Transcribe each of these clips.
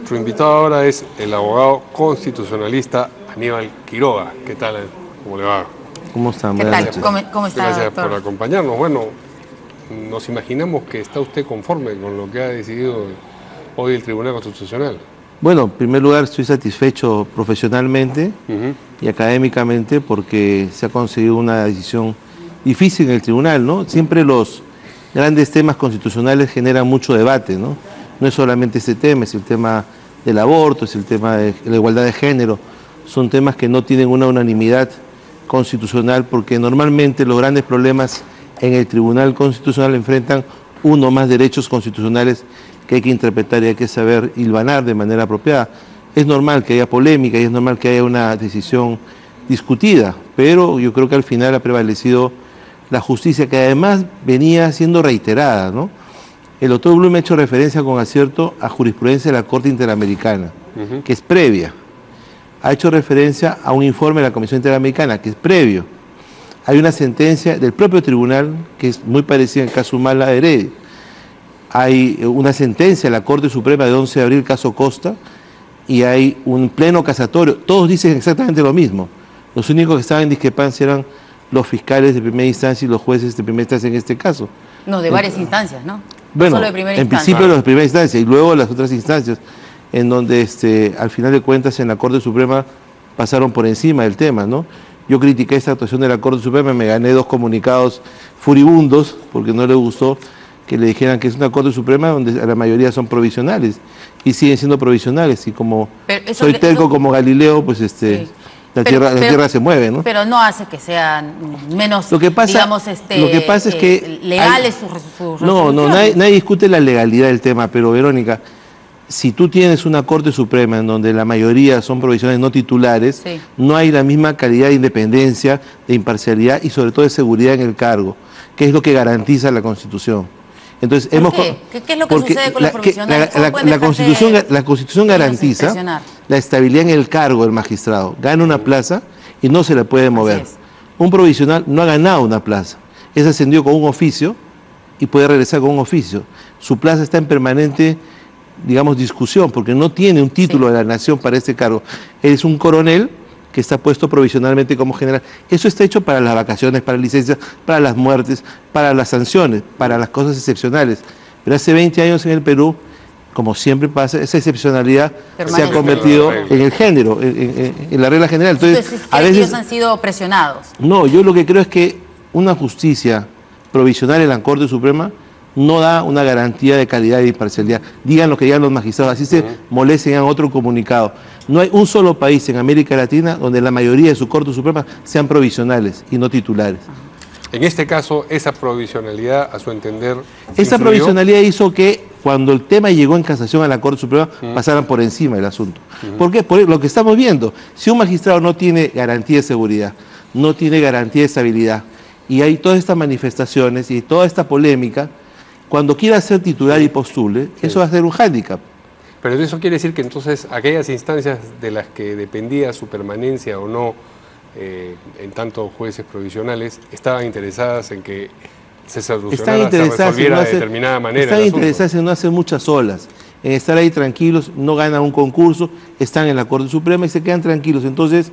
Nuestro invitado ahora es el abogado constitucionalista Aníbal Quiroga. ¿Qué tal? ¿Cómo le va? ¿Cómo están? ¿Qué tal? ¿Cómo está, Gracias doctor? por acompañarnos. Bueno, nos imaginamos que está usted conforme con lo que ha decidido hoy el Tribunal Constitucional. Bueno, en primer lugar estoy satisfecho profesionalmente y académicamente porque se ha conseguido una decisión difícil en el tribunal, ¿no? Siempre los grandes temas constitucionales generan mucho debate, ¿no? No es solamente este tema, es el tema del aborto, es el tema de la igualdad de género. Son temas que no tienen una unanimidad constitucional porque normalmente los grandes problemas en el Tribunal Constitucional enfrentan uno o más derechos constitucionales que hay que interpretar y hay que saber hilvanar de manera apropiada. Es normal que haya polémica y es normal que haya una decisión discutida, pero yo creo que al final ha prevalecido la justicia, que además venía siendo reiterada, ¿no? El doctor Blum ha hecho referencia con acierto a jurisprudencia de la Corte Interamericana, que es previa. Ha hecho referencia a un informe de la Comisión Interamericana, que es previo. Hay una sentencia del propio tribunal, que es muy parecida al caso Humala de Heredia. Hay una sentencia de la Corte Suprema de 11 de abril, caso Costa, y hay un pleno casatorio. Todos dicen exactamente lo mismo. Los únicos que estaban en discrepancia eran los fiscales de primera instancia y los jueces de primera instancia en este caso. No, de varias instancias, ¿no? Bueno, solo de primera en instancia. principio los de primera instancia y luego las otras instancias, en donde al final de cuentas en la Corte Suprema pasaron por encima del tema, ¿no? Yo critiqué esta actuación de la Corte Suprema, me gané 2 comunicados furibundos, porque no le gustó que le dijeran que es una Corte Suprema donde la mayoría son provisionales, y siguen siendo provisionales, y como soy terco como Galileo, pues sí. la tierra se mueve, ¿no? Pero no hace que sean menos, lo que pasa es que legales sus No, nadie discute la legalidad del tema, pero Verónica, si tú tienes una Corte Suprema en donde la mayoría son provisionales no titulares, sí, no hay la misma calidad de independencia, de imparcialidad y sobre todo de seguridad en el cargo, que es lo que garantiza la Constitución. Entonces, ¿Por qué? ¿Qué es lo que sucede con los provisionales? La Constitución garantiza la estabilidad en el cargo del magistrado. Gana una plaza y no se la puede mover. Un provisional no ha ganado una plaza. Es ascendido con un oficio y puede regresar con un oficio. Su plaza está en permanente, digamos, discusión, porque no tiene un título de la nación para este cargo. Es un coronel que está puesto provisionalmente como general. Eso está hecho para las vacaciones, para licencias, para las muertes, para las sanciones, para las cosas excepcionales. Pero hace 20 años en el Perú, como siempre pasa, esa excepcionalidad se ha convertido en el género, en la regla general. Entonces a veces ellos han sido presionados. No, yo lo que creo es que una justicia provisional en la Corte Suprema no da una garantía de calidad e imparcialidad. Digan lo que digan los magistrados, así se molesten en otro comunicado. No hay un solo país en América Latina donde la mayoría de su Corte Suprema sean provisionales y no titulares. En este caso, esa provisionalidad, a su entender, esa provisionalidad hizo que cuando el tema llegó en casación a la Corte Suprema, pasaran por encima del asunto. ¿Por qué? Por lo que estamos viendo. Si un magistrado no tiene garantía de seguridad, no tiene garantía de estabilidad, y hay todas estas manifestaciones y toda esta polémica, cuando quiera ser titular y postule, eso va a ser un hándicap. Pero eso quiere decir que entonces aquellas instancias de las que dependía su permanencia o no, en tanto jueces provisionales, estaban interesadas en que se solucionara, se resolviera de determinada manera. Están interesadas en no hacer muchas olas, en estar ahí tranquilos, no ganan un concurso, están en la Corte Suprema y se quedan tranquilos. Entonces,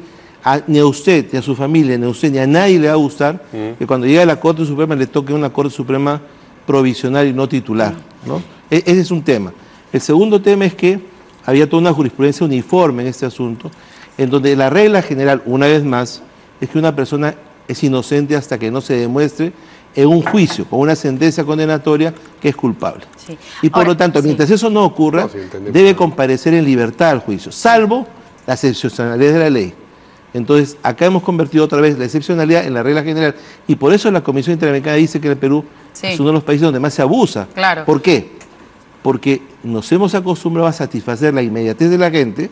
ni a usted, ni a su familia, ni a usted, ni a nadie le va a gustar que cuando llegue a la Corte Suprema le toque una Corte Suprema provisional y no titular, ¿no? Ese es un tema. El segundo tema es que había toda una jurisprudencia uniforme en este asunto, en donde la regla general, una vez más, es que una persona es inocente hasta que no se demuestre en un juicio, con una sentencia condenatoria, que es culpable. Sí. Y por lo tanto, mientras eso no ocurra, debe comparecer en libertad al juicio, salvo la excepcionalidad de la ley. Entonces, acá hemos convertido otra vez la excepcionalidad en la regla general, y por eso la Comisión Interamericana dice que el Perú es uno de los países donde más se abusa. Claro. ¿Por qué? Porque nos hemos acostumbrado a satisfacer la inmediatez de la gente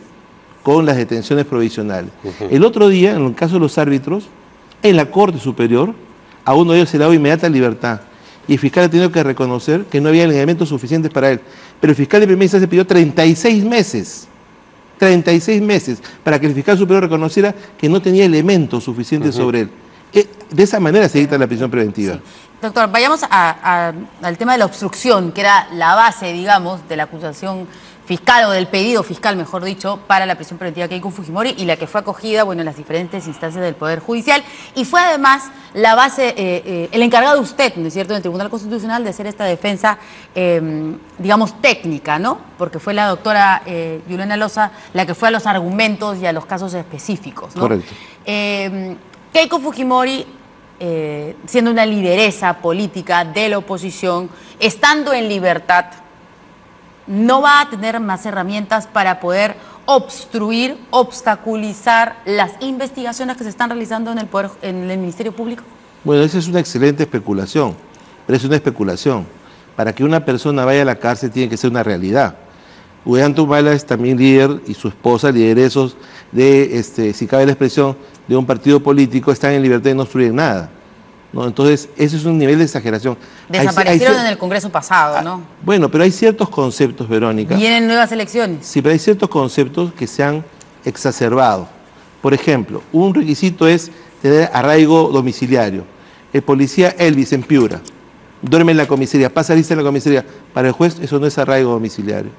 con las detenciones provisionales. El otro día, en el caso de los árbitros, en la Corte Superior, a uno de ellos se le daba inmediata libertad, y el fiscal ha tenido que reconocer que no había elementos suficientes para él. Pero el fiscal de primera instancia pidió 36 meses. 36 meses para que el fiscal superior reconociera que no tenía elementos suficientes sobre él. De esa manera se dicta la prisión preventiva. Sí. Doctor, vayamos al tema de la obstrucción, que era la base, digamos, de la acusación fiscal o del pedido fiscal, mejor dicho, para la prisión preventiva Keiko Fujimori y la que fue acogida, bueno, en las diferentes instancias del Poder Judicial y fue además la base, el encargado usted, ¿no es cierto?, del Tribunal Constitucional de hacer esta defensa, digamos, técnica, ¿no? Porque fue la doctora Juliana Loza la que fue a los argumentos y a los casos específicos, ¿no? Correcto. Keiko Fujimori, siendo una lideresa política de la oposición, estando en libertad, no va a tener más herramientas para poder obstruir, obstaculizar las investigaciones que se están realizando en el Ministerio Público. Bueno, esa es una excelente especulación, pero es una especulación. Para que una persona vaya a la cárcel tiene que ser una realidad. Ollanta Humala es también líder y su esposa, lideresos de, si cabe la expresión, de un partido político, están en libertad y no obstruyen nada, ¿no? Entonces, ese es un nivel de exageración. Desaparecieron en el Congreso pasado, ¿no? Bueno, pero hay ciertos conceptos, Verónica. Vienen nuevas elecciones. Sí, pero hay ciertos conceptos que se han exacerbado. Por ejemplo, un requisito es tener arraigo domiciliario. El policía Elvis en Piura duerme en la comisaría, pasa lista en la comisaría. Para el juez eso no es arraigo domiciliario,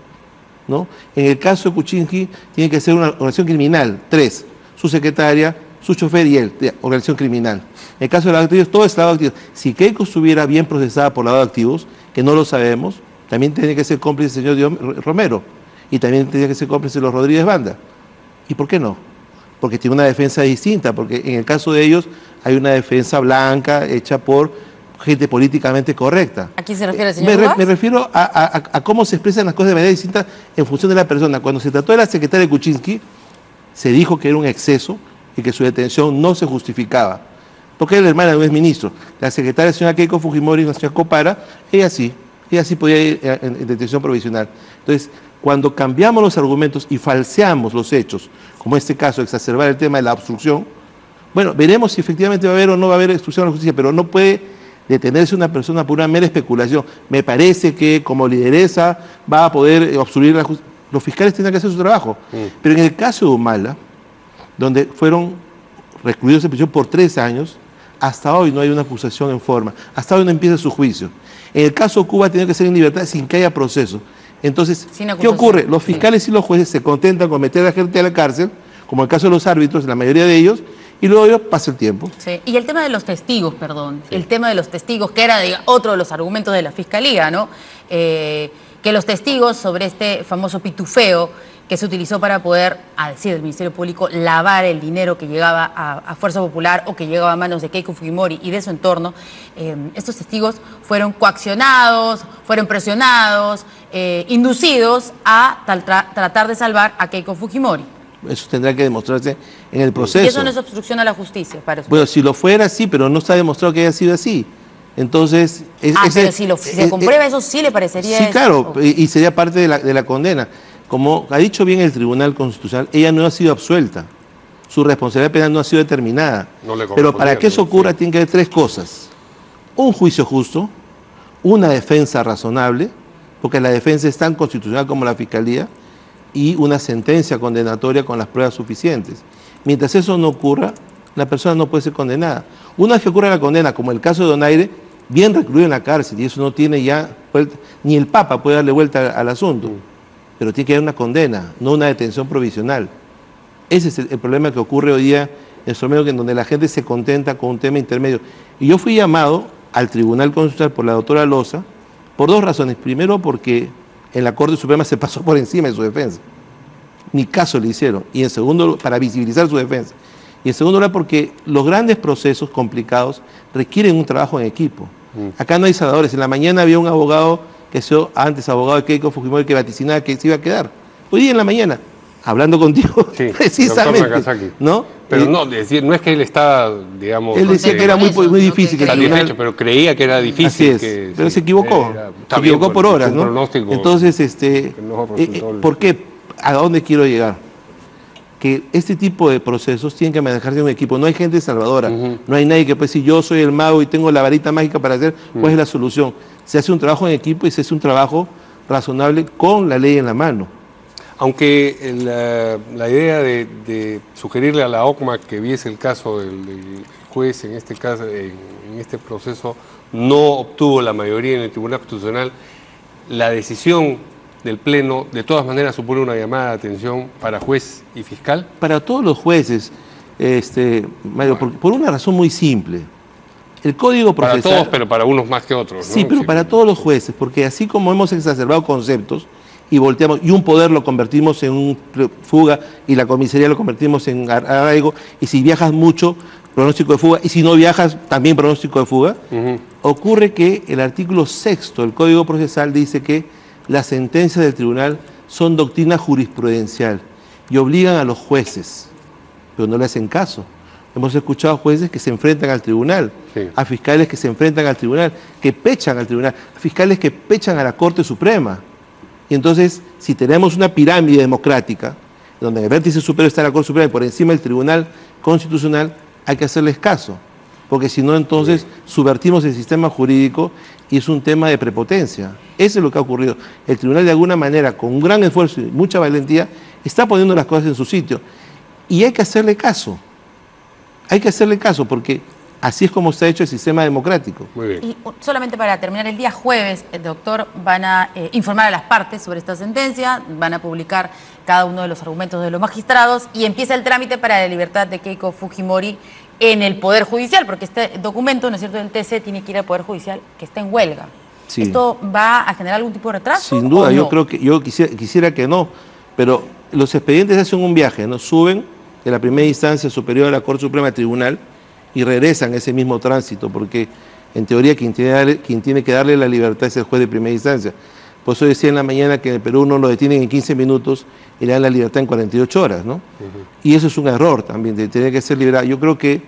¿no? En el caso de Kuczynski tiene que ser una organización criminal, 3, su secretaria, su chofer y él, organización criminal. En el caso de lavado de activos, todo es lavado de activos. Si Keiko estuviera bien procesada por lavado de activos, que no lo sabemos, también tiene que ser cómplice el señor Romero y también tiene que ser cómplice los Rodríguez Banda. ¿Y por qué no? Porque tiene una defensa distinta, porque en el caso de ellos hay una defensa blanca hecha por gente políticamente correcta. ¿A quién se refiere el señor Vaz? Me refiero a cómo se expresan las cosas de manera distinta en función de la persona. Cuando se trató de la secretaria de Kuczynski, se dijo que era un exceso y que su detención no se justificaba, porque era la hermana de un exministro. La secretaria, la señora Keiko Fujimori, la señora Copara, ella sí podía ir en detención provisional. Entonces, cuando cambiamos los argumentos y falseamos los hechos, como en este caso, exacerbar el tema de la obstrucción, bueno, veremos si efectivamente va a haber o no va a haber obstrucción a la justicia, pero no puede detenerse una persona por una mera especulación. Me parece que como lideresa va a poder obstruir la justicia. Los fiscales tienen que hacer su trabajo. Pero en el caso de Humala, donde fueron recluidos en prisión por 3 años, hasta hoy no hay una acusación en forma, hasta hoy no empieza su juicio. En el caso de Cuba tiene que ser en libertad sin que haya proceso. Entonces, ¿qué ocurre? Los fiscales y los jueces se contentan con meter a la gente a la cárcel, como el caso de los árbitros, la mayoría de ellos, y luego pasa el tiempo. Sí. Y el tema de los testigos, el tema de los testigos, que era otro de los argumentos de la Fiscalía, ¿no? Que los testigos sobre este famoso pitufeo que se utilizó para poder, a decir del Ministerio Público, lavar el dinero que llegaba a Fuerza Popular o que llegaba a manos de Keiko Fujimori y de su entorno, estos testigos fueron coaccionados, fueron presionados, inducidos a tratar de salvar a Keiko Fujimori. Eso tendrá que demostrarse en el proceso. Y eso no es obstrucción a la justicia, para usted. Bueno, si lo fuera, sí, pero no está demostrado que haya sido así. Entonces... pero si se comprueba eso, sí le parecería... Sí, claro, y sería parte de la condena. Como ha dicho bien el Tribunal Constitucional, ella no ha sido absuelta. Su responsabilidad penal no ha sido determinada. Pero para que eso ocurra tiene que haber 3 cosas. Un juicio justo, una defensa razonable, porque la defensa es tan constitucional como la Fiscalía, y una sentencia condenatoria con las pruebas suficientes. Mientras eso no ocurra, la persona no puede ser condenada. Una vez que ocurra la condena, como el caso de Donaire, bien recluido en la cárcel, y eso no tiene ya vuelta, ni el Papa puede darle vuelta al asunto. Pero tiene que haber una condena, no una detención provisional. Ese es el problema que ocurre hoy día en nuestro medio, en donde la gente se contenta con un tema intermedio. Y yo fui llamado al Tribunal Constitucional por la doctora Loza por 2 razones. Primero, porque en la Corte Suprema se pasó por encima de su defensa. Ni caso le hicieron. Y en segundo, para visibilizar su defensa. Y en segundo lugar, porque los grandes procesos complicados requieren un trabajo en equipo. Acá no hay salvadores. En la mañana había un abogado que fue antes abogado de Keiko Fujimori que vaticinaba que se iba a quedar. Hoy día en la mañana, hablando contigo, sí, precisamente, ¿no? Pero no, decir, no es que él estaba, digamos... Él decía que era muy difícil. Que satisfecho, pero creía que era difícil. Pero se equivocó. Se equivocó por horas, ¿no? Entonces, ¿por qué? ¿A dónde quiero llegar? Que este tipo de procesos tienen que manejarse en un equipo. No hay gente salvadora. No hay nadie que pueda decir, yo soy el mago y tengo la varita mágica para hacer cuál es la solución. Se hace un trabajo en equipo y se hace un trabajo razonable con la ley en la mano. Aunque la idea de sugerirle a la OCMA que viese el caso del juez en este caso, en este proceso, no obtuvo la mayoría en el Tribunal Constitucional, la decisión del Pleno de todas maneras supone una llamada de atención para juez y fiscal? Para todos los jueces, Mario, por una razón muy simple. El Código Procesal... Para todos, pero para unos más que otros, ¿no? Sí, pero para todos los jueces, porque así como hemos exacerbado conceptos y volteamos, y un poder lo convertimos en un fuga y la comisaría lo convertimos en arraigo, y si viajas mucho, pronóstico de fuga, y si no viajas, también pronóstico de fuga, ocurre que el artículo 6 del Código Procesal dice que las sentencias del tribunal son doctrina jurisprudencial y obligan a los jueces, pero no le hacen caso. Hemos escuchado jueces que se enfrentan al tribunal, sí, a fiscales que se enfrentan al tribunal, que pechan al tribunal, a fiscales que pechan a la Corte Suprema. Y entonces, si tenemos una pirámide democrática, donde en el vértice superior está la Corte Suprema y por encima el Tribunal Constitucional, hay que hacerles caso, porque si no, entonces subvertimos el sistema jurídico y es un tema de prepotencia. Eso es lo que ha ocurrido. El tribunal, de alguna manera, con un gran esfuerzo y mucha valentía, está poniendo las cosas en su sitio. Y hay que hacerle caso. Hay que hacerle caso, porque así es como está hecho el sistema democrático. Muy bien. Y solamente para terminar, el día jueves, doctor, van a informar a las partes sobre esta sentencia, van a publicar cada uno de los argumentos de los magistrados y empieza el trámite para la libertad de Keiko Fujimori en el Poder Judicial, porque este documento, ¿no es cierto?, del TC tiene que ir al Poder Judicial, que está en huelga. Sí. ¿Esto va a generar algún tipo de retraso? Sin duda, no? Yo creo que quisiera que no, pero los expedientes hacen un viaje, ¿no? Suben de la primera instancia superior a la Corte Suprema del Tribunal y regresan ese mismo tránsito, porque en teoría quien tiene que darle la libertad es el juez de primera instancia. Por eso decía en la mañana que en el Perú uno lo detienen en 15 minutos y le dan la libertad en 48 horas, ¿no? Y eso es un error también, de tener que ser liberado. Yo creo que,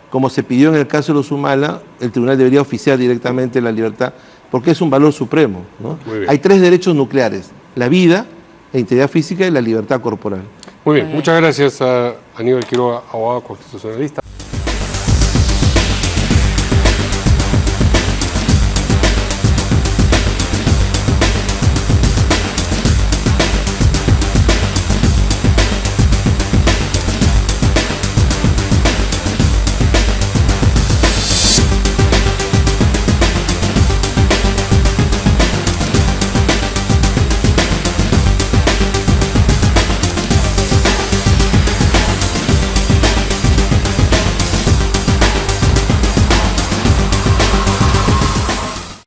como se pidió en el caso de los Humala, el tribunal debería oficiar directamente la libertad, porque es un valor supremo, ¿no? Hay 3 derechos nucleares: la vida, la integridad física y la libertad corporal. Muy bien, muchas gracias a Aníbal Quiroga, abogado constitucionalista.